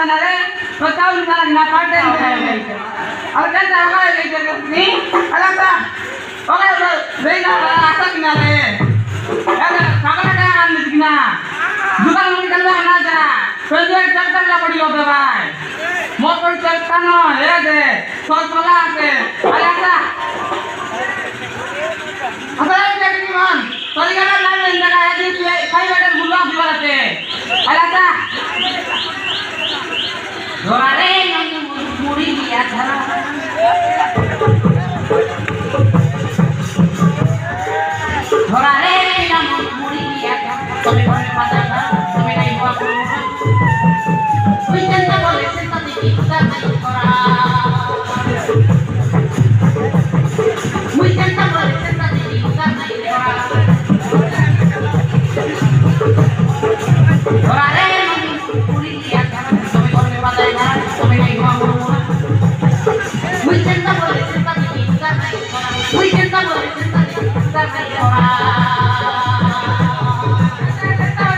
ना रे तो चावल ना ना पाटे और क्या चावल है ये नहीं अरे का ओके बेगा आता किना रे अरे सागरा का आने किना दुकान में निकलवा ना जा पहले चक्कर ला पड़ी होता भाई मोटर चलता ना ये दे सोच चला के अरे का अरे बेटी मान तोरी का नाम ले लगा है कि खाई बैठे बुला बुला के अरे का धोरा रे मुड़ी लिया धरा धोरा रे मुड़ी लिया तुम्हें घर में पता था तुम्हें नहीं हुआ कोई जनता बोले से तो देखी उधर नहीं धोरा कोई जनता बोले से तो देखी उधर नहीं धोरा धोरा रे मुड़ी लिया तुम्हें घर में पता था तुम्हें नहीं हुआ कोई जनता बोले से तो देखी उधर नहीं धोरा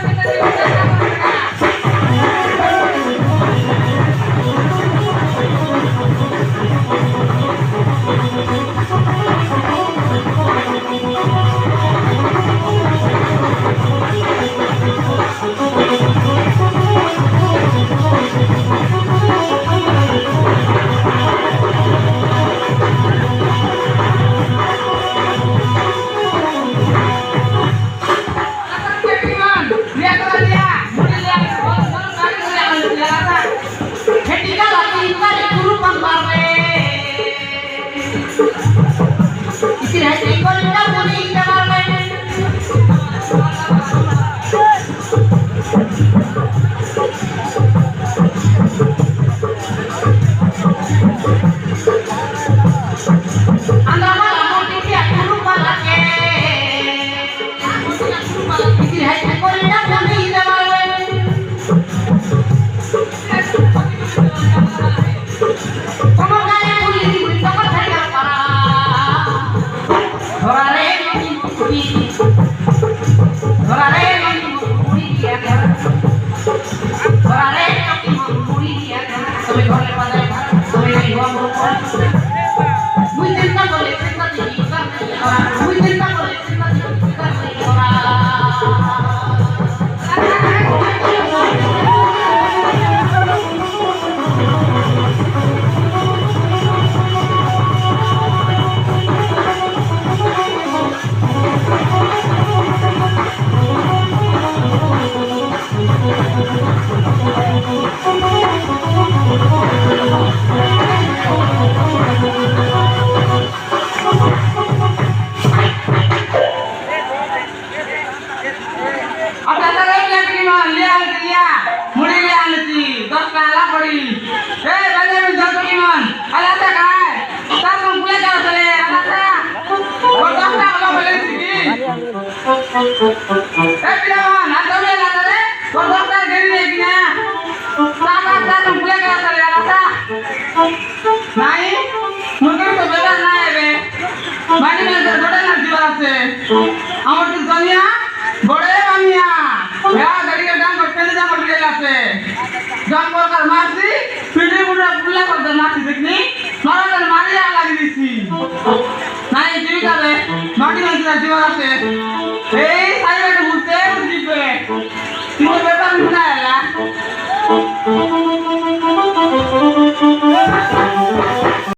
कोई जनता बोले से तो देखी उधर नहीं धोरा Hey, saya ada butuh, butuh. Ini berapa minta ya?